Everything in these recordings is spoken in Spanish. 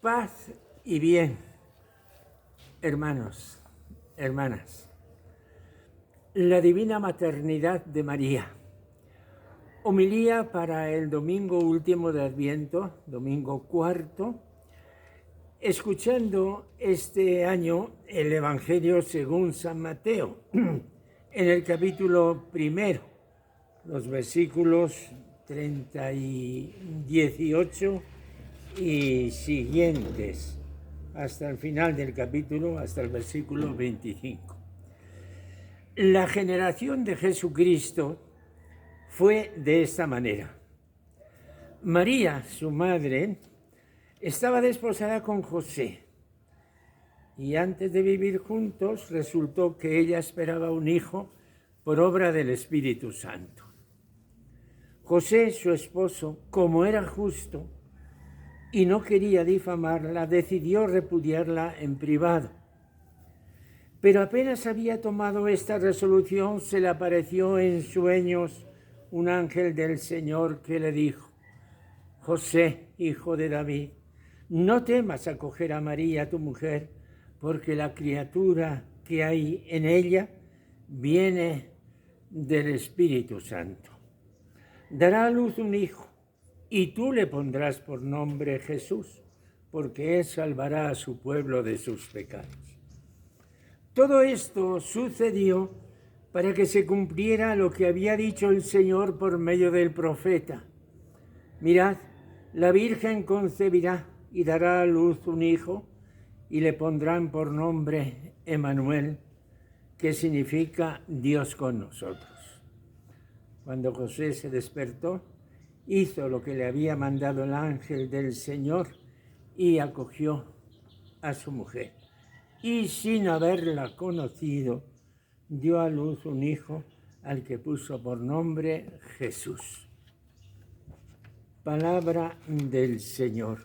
Paz y bien, hermanos, hermanas. La divina maternidad de María. Homilía para el domingo último de Adviento, domingo cuarto, escuchando este año el Evangelio según San Mateo, en el capítulo primero, los versículos 18 y siguientes, hasta el final del capítulo, hasta el versículo 25. La generación de Jesucristo fue de esta manera. María, su madre, estaba desposada con José, y antes de vivir juntos resultó que ella esperaba un hijo por obra del Espíritu Santo. José, su esposo, como era justo y no quería difamarla, decidió repudiarla en privado. Pero apenas había tomado esta resolución, se le apareció en sueños un ángel del Señor que le dijo: José, hijo de David, no temas acoger a María, tu mujer, porque la criatura que hay en ella viene del Espíritu Santo. Dará a luz un hijo, y tú le pondrás por nombre Jesús, porque él salvará a su pueblo de sus pecados. Todo esto sucedió para que se cumpliera lo que había dicho el Señor por medio del profeta. Mirad, la Virgen concebirá y dará a luz un hijo, y le pondrán por nombre Emmanuel, que significa Dios con nosotros. Cuando José se despertó, hizo lo que le había mandado el ángel del Señor y acogió a su mujer. Y sin haberla conocido, dio a luz un hijo al que puso por nombre Jesús. Palabra del Señor.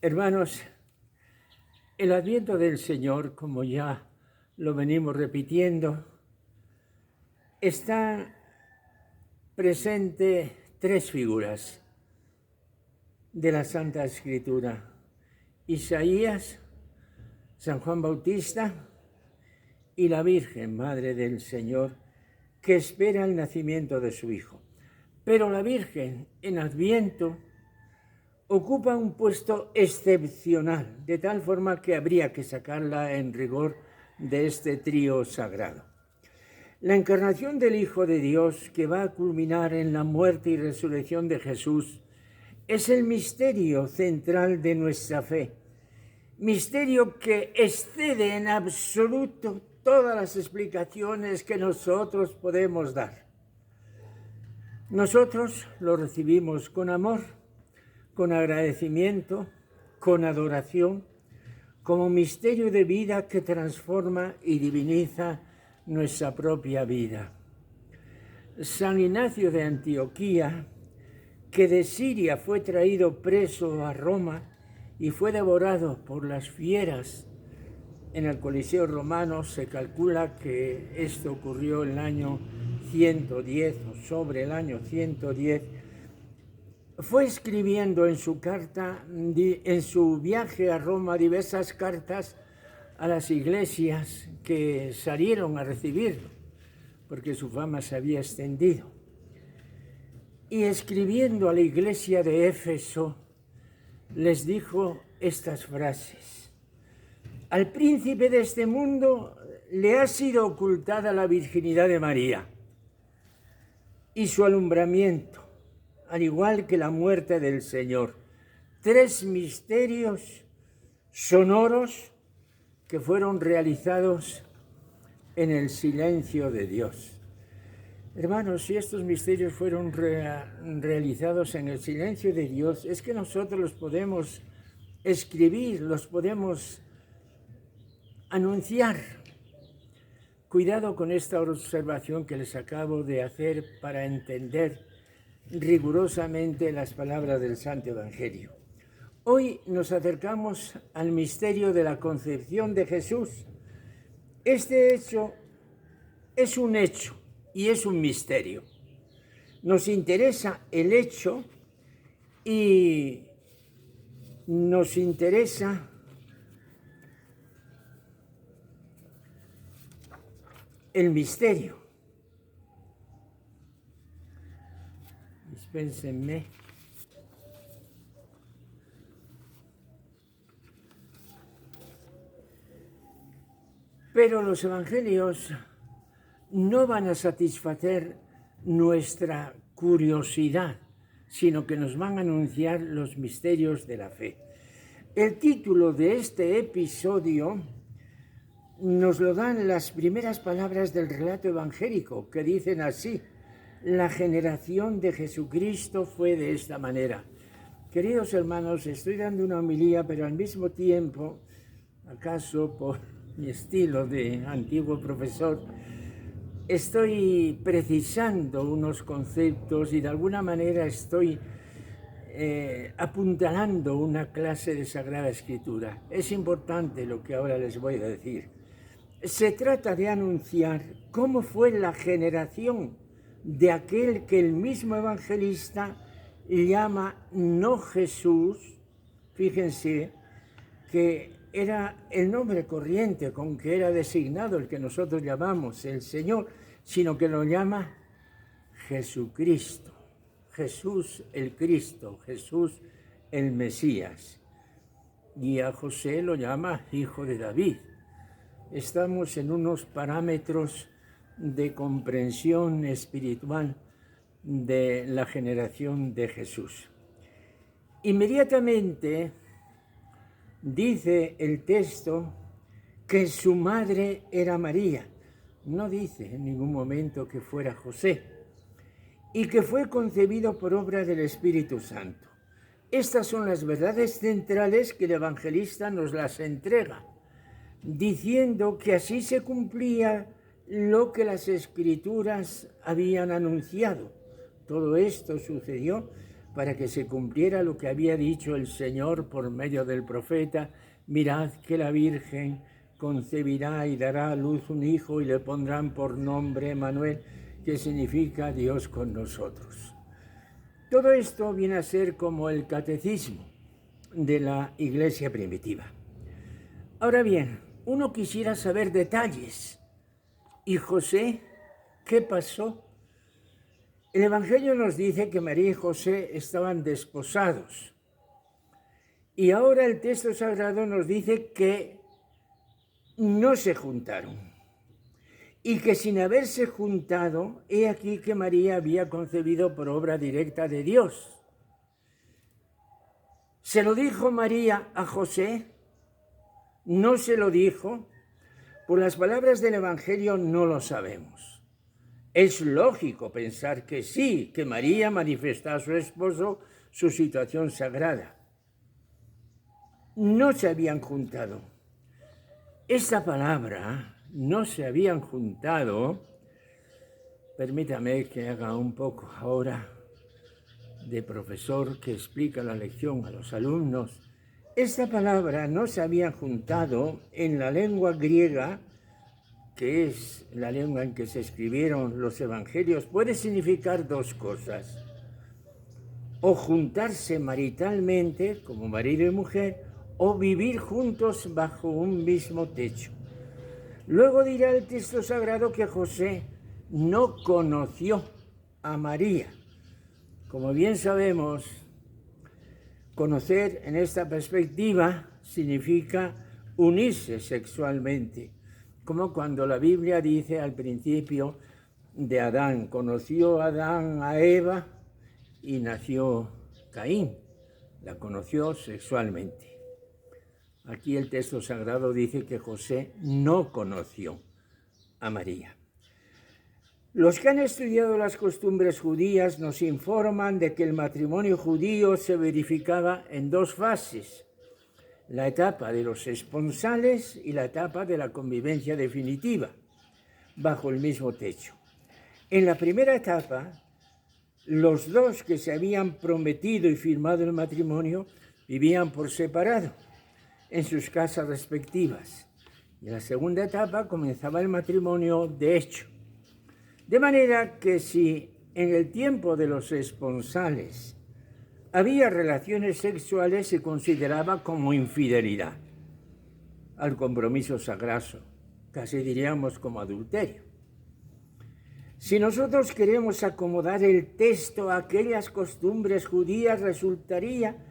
Hermanos, el Adviento del Señor, como ya lo venimos repitiendo, está presente tres figuras de la Santa Escritura: Isaías, San Juan Bautista y la Virgen, Madre del Señor, que espera el nacimiento de su Hijo. Pero la Virgen en Adviento ocupa un puesto excepcional, de tal forma que habría que sacarla en rigor de este trío sagrado. La encarnación del Hijo de Dios, que va a culminar en la muerte y resurrección de Jesús, es el misterio central de nuestra fe, misterio que excede en absoluto todas las explicaciones que nosotros podemos dar. Nosotros lo recibimos con amor, con agradecimiento, con adoración, como misterio de vida que transforma y diviniza nuestra propia vida. San Ignacio de Antioquía, que de Siria fue traído preso a Roma y fue devorado por las fieras en el Coliseo romano, se calcula que esto ocurrió en el año 110 o sobre el año 110, fue escribiendo en su carta, en su viaje a Roma, diversas cartas a las iglesias que salieron a recibirlo, porque su fama se había extendido. Y escribiendo a la iglesia de Éfeso, les dijo estas frases: al príncipe de este mundo le ha sido ocultada la virginidad de María y su alumbramiento, al igual que la muerte del Señor. Tres misterios sonoros que fueron realizados en el silencio de Dios. Hermanos, si estos misterios fueron realizados en el silencio de Dios, es que nosotros los podemos escribir, los podemos anunciar. Cuidado con esta observación que les acabo de hacer para entender rigurosamente las palabras del Santo Evangelio. Hoy nos acercamos al misterio de la concepción de Jesús. Este hecho es un hecho y es un misterio. Nos interesa el hecho y nos interesa el misterio. Dispénsenme. Pero los evangelios no van a satisfacer nuestra curiosidad, sino que nos van a anunciar los misterios de la fe. El título de este episodio nos lo dan las primeras palabras del relato evangélico, que dicen así: la generación de Jesucristo fue de esta manera. Queridos hermanos, estoy dando una homilía, pero al mismo tiempo, acaso por mi estilo de antiguo profesor, estoy precisando unos conceptos y de alguna manera estoy apuntalando una clase de Sagrada Escritura. Es importante lo que ahora les voy a decir. Se trata de anunciar cómo fue la generación de aquel que el mismo evangelista llama no Jesús. Fíjense que era el nombre corriente con que era designado el que nosotros llamamos el Señor, sino que lo llama Jesucristo, Jesús el Cristo, Jesús el Mesías. Y a José lo llama hijo de David. Estamos en unos parámetros de comprensión espiritual de la generación de Jesús. Inmediatamente dice el texto que su madre era María. No dice en ningún momento que fuera José. Y que fue concebido por obra del Espíritu Santo. Estas son las verdades centrales que el evangelista nos las entrega, diciendo que así se cumplía lo que las Escrituras habían anunciado. Todo esto sucedió para que se cumpliera lo que había dicho el Señor por medio del profeta: mirad que la Virgen concebirá y dará a luz un hijo y le pondrán por nombre Emmanuel, que significa Dios con nosotros. Todo esto viene a ser como el catecismo de la Iglesia primitiva. Ahora bien, uno quisiera saber detalles. ¿Y José? ¿Qué pasó? El Evangelio nos dice que María y José estaban desposados. Y ahora el texto sagrado nos dice que no se juntaron. Y que sin haberse juntado, he aquí que María había concebido por obra directa de Dios. ¿Se lo dijo María a José? ¿No se lo dijo? Por las palabras del Evangelio no lo sabemos. Es lógico pensar que sí, que María manifestó a su esposo su situación sagrada. No se habían juntado. Esta palabra, no se habían juntado, permítame que haga un poco ahora de profesor que explica la lección a los alumnos. Esta palabra, no se habían juntado, en la lengua griega, que es la lengua en que se escribieron los evangelios, puede significar dos cosas: o juntarse maritalmente como marido y mujer, o vivir juntos bajo un mismo techo. Luego dirá el texto sagrado que José no conoció a María. Como bien sabemos, conocer en esta perspectiva significa unirse sexualmente, como cuando la Biblia dice al principio de Adán: conoció Adán a Eva y nació Caín, la conoció sexualmente. Aquí el texto sagrado dice que José no conoció a María. Los que han estudiado las costumbres judías nos informan de que el matrimonio judío se verificaba en dos fases: la etapa de los esponsales y la etapa de la convivencia definitiva, bajo el mismo techo. En la primera etapa, los dos que se habían prometido y firmado el matrimonio vivían por separado en sus casas respectivas. Y en la segunda etapa comenzaba el matrimonio de hecho. De manera que si en el tiempo de los esponsales había relaciones sexuales, se consideraba como infidelidad al compromiso sagrado, casi diríamos como adulterio. Si nosotros queremos acomodar el texto a aquellas costumbres judías, resultaría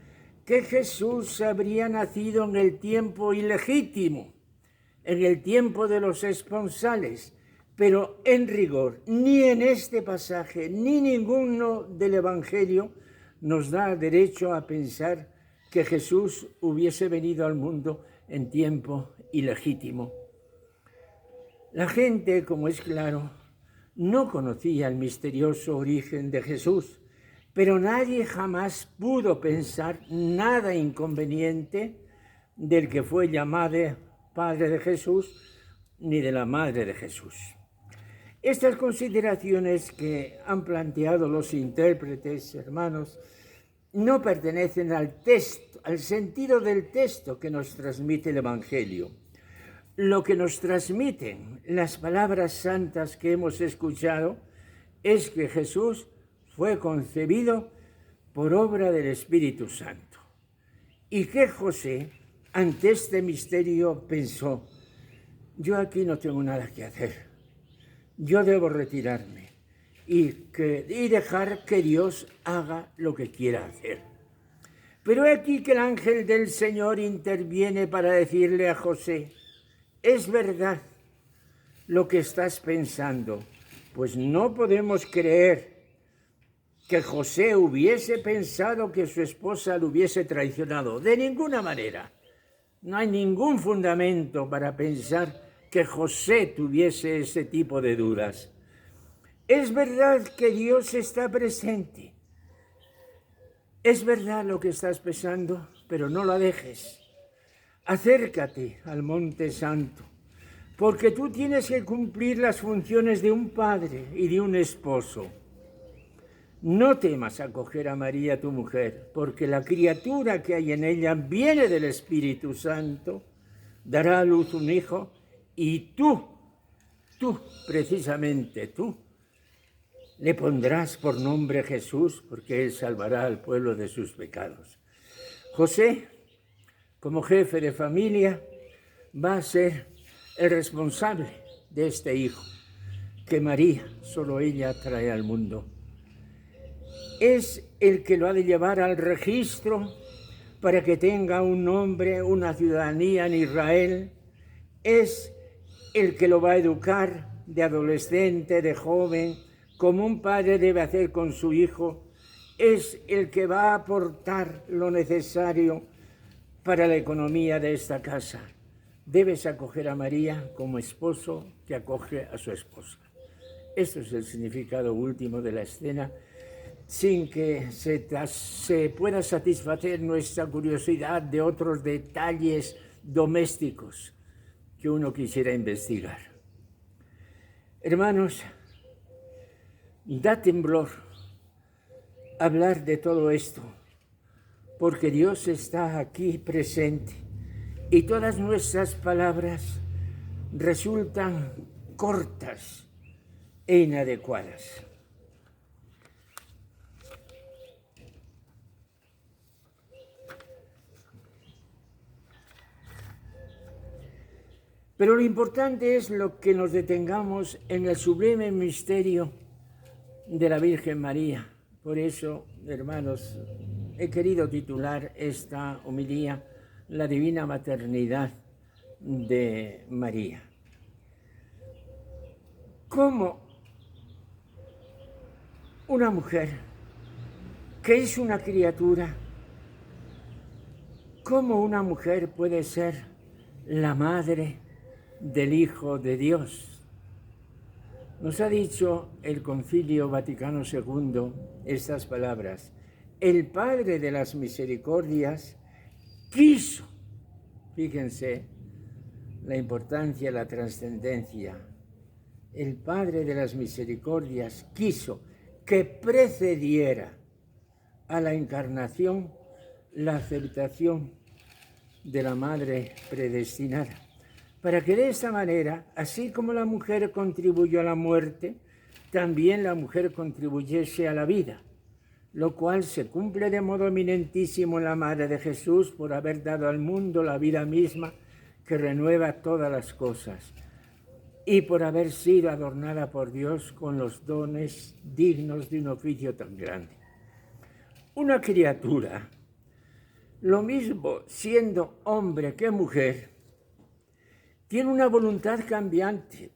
que Jesús habría nacido en el tiempo ilegítimo, en el tiempo de los esponsales, pero en rigor, ni en este pasaje, ni ninguno del Evangelio nos da derecho a pensar que Jesús hubiese venido al mundo en tiempo ilegítimo. La gente, como es claro, no conocía el misterioso origen de Jesús, pero nadie jamás pudo pensar nada inconveniente del que fue llamado Padre de Jesús ni de la Madre de Jesús. Estas consideraciones que han planteado los intérpretes, hermanos, no pertenecen al texto, al sentido del texto que nos transmite el Evangelio. Lo que nos transmiten las palabras santas que hemos escuchado es que Jesús fue concebido por obra del Espíritu Santo y que José, ante este misterio, pensó: yo aquí no tengo nada que hacer, yo debo retirarme y dejar que Dios haga lo que quiera hacer. Pero he aquí que el ángel del Señor interviene para decirle a José: es verdad lo que estás pensando, pues no podemos creer que José hubiese pensado que su esposa lo hubiese traicionado. De ninguna manera. No hay ningún fundamento para pensar que José tuviese ese tipo de dudas. Es verdad que Dios está presente. Es verdad lo que estás pensando, pero no la dejes. Acércate al Monte Santo, porque tú tienes que cumplir las funciones de un padre y de un esposo. No temas acoger a María, tu mujer, porque la criatura que hay en ella viene del Espíritu Santo, dará a luz un hijo, y tú, precisamente tú, le pondrás por nombre Jesús, porque él salvará al pueblo de sus pecados. José, como jefe de familia, va a ser el responsable de este hijo, que María, solo ella, trae al mundo. Es el que lo ha de llevar al registro para que tenga un nombre, una ciudadanía en Israel. Es el que lo va a educar de adolescente, de joven, como un padre debe hacer con su hijo. Es el que va a aportar lo necesario para la economía de esta casa. Debes acoger a María como esposo que acoge a su esposa. Esto es el significado último de la escena, sin que se pueda satisfacer nuestra curiosidad de otros detalles domésticos que uno quisiera investigar. Hermanos, da temblor hablar de todo esto, porque Dios está aquí presente y todas nuestras palabras resultan cortas e inadecuadas. Pero lo importante es lo que nos detengamos en el sublime misterio de la Virgen María. Por eso, hermanos, he querido titular esta homilía La Divina Maternidad de María. ¿Cómo una mujer que es una criatura, cómo una mujer puede ser la madre del Hijo de Dios? Nos ha dicho el Concilio Vaticano II estas palabras: el Padre de las Misericordias quiso, fíjense la importancia, la trascendencia, el Padre de las Misericordias quiso que precediera a la encarnación la aceptación de la Madre predestinada, para que de esta manera, así como la mujer contribuyó a la muerte, también la mujer contribuyese a la vida, lo cual se cumple de modo eminentísimo en la Madre de Jesús por haber dado al mundo la vida misma que renueva todas las cosas y por haber sido adornada por Dios con los dones dignos de un oficio tan grande. Una criatura, lo mismo siendo hombre que mujer, tiene una voluntad cambiante.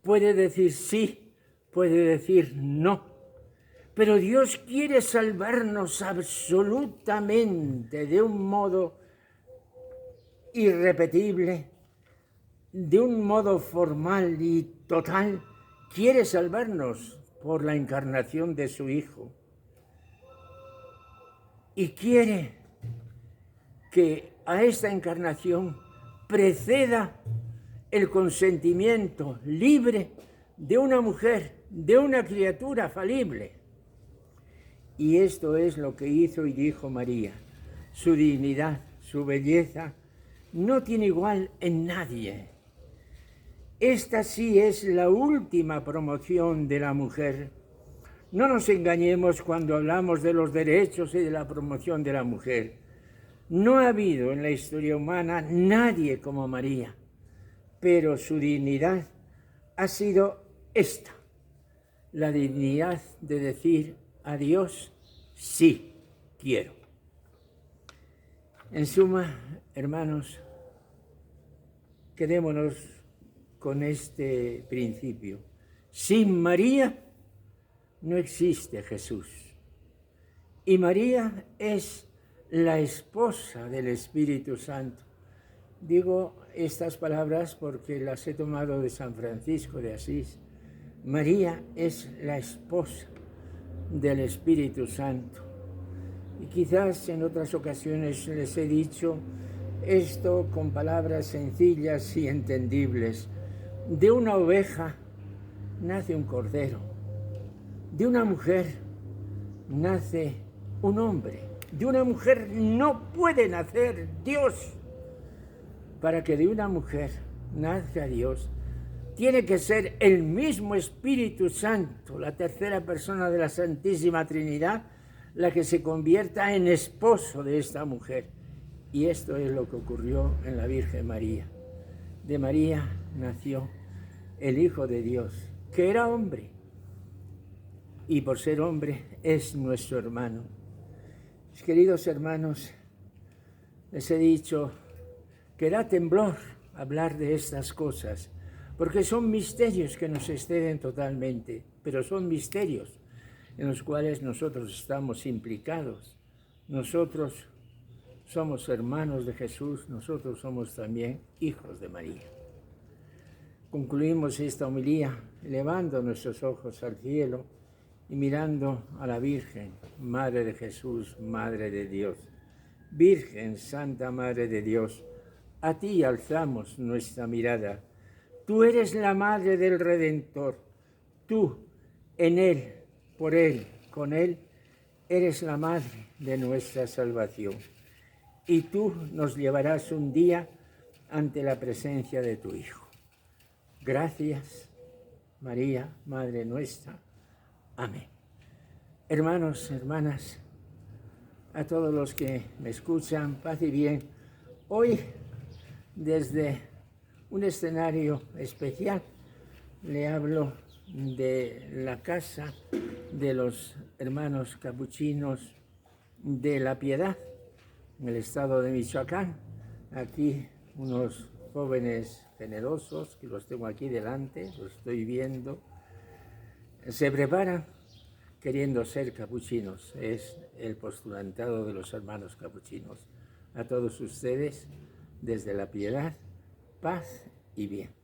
Puede decir sí, puede decir no. Pero Dios quiere salvarnos absolutamente de un modo irrepetible, de un modo formal y total. Quiere salvarnos por la encarnación de su Hijo. Y quiere que a esta encarnación preceda el consentimiento libre de una mujer, de una criatura falible. Y esto es lo que hizo y dijo María. Su dignidad, su belleza, no tiene igual en nadie. Esta sí es la última promoción de la mujer. No nos engañemos cuando hablamos de los derechos y de la promoción de la mujer. No ha habido en la historia humana nadie como María, pero su dignidad ha sido esta, la dignidad de decir a Dios, sí, quiero. En suma, hermanos, quedémonos con este principio. Sin María no existe Jesús. Y María es la esposa del Espíritu Santo. Digo estas palabras porque las he tomado de San Francisco de Asís. María es la esposa del Espíritu Santo. Y quizás en otras ocasiones les he dicho esto con palabras sencillas y entendibles. De una oveja nace un cordero. De una mujer nace un hombre. De una mujer no puede nacer Dios. Para que de una mujer nazca Dios, tiene que ser el mismo Espíritu Santo, la tercera persona de la Santísima Trinidad, la que se convierta en esposo de esta mujer. Y esto es lo que ocurrió en la Virgen María. De María nació el Hijo de Dios, que era hombre, y por ser hombre es nuestro hermano. Mis queridos hermanos, les he dicho que da temblor hablar de estas cosas, porque son misterios que nos exceden totalmente, pero son misterios en los cuales nosotros estamos implicados. Nosotros somos hermanos de Jesús, nosotros somos también hijos de María. Concluimos esta homilía elevando nuestros ojos al cielo y mirando a la Virgen, Madre de Jesús, Madre de Dios. Virgen, Santa Madre de Dios, a ti alzamos nuestra mirada. Tú eres la Madre del Redentor. Tú, en Él, por Él, con Él, eres la Madre de nuestra salvación. Y tú nos llevarás un día ante la presencia de tu Hijo. Gracias, María, Madre nuestra. Amén. Hermanos, hermanas, a todos los que me escuchan, paz y bien. Hoy, desde un escenario especial, le hablo de la casa de los hermanos capuchinos de la Piedad, en el estado de Michoacán. Aquí unos jóvenes generosos, que los tengo aquí delante, los estoy viendo, se preparan queriendo ser capuchinos. Es el postulantado de los hermanos capuchinos. A todos ustedes, desde la Piedad, paz y bien.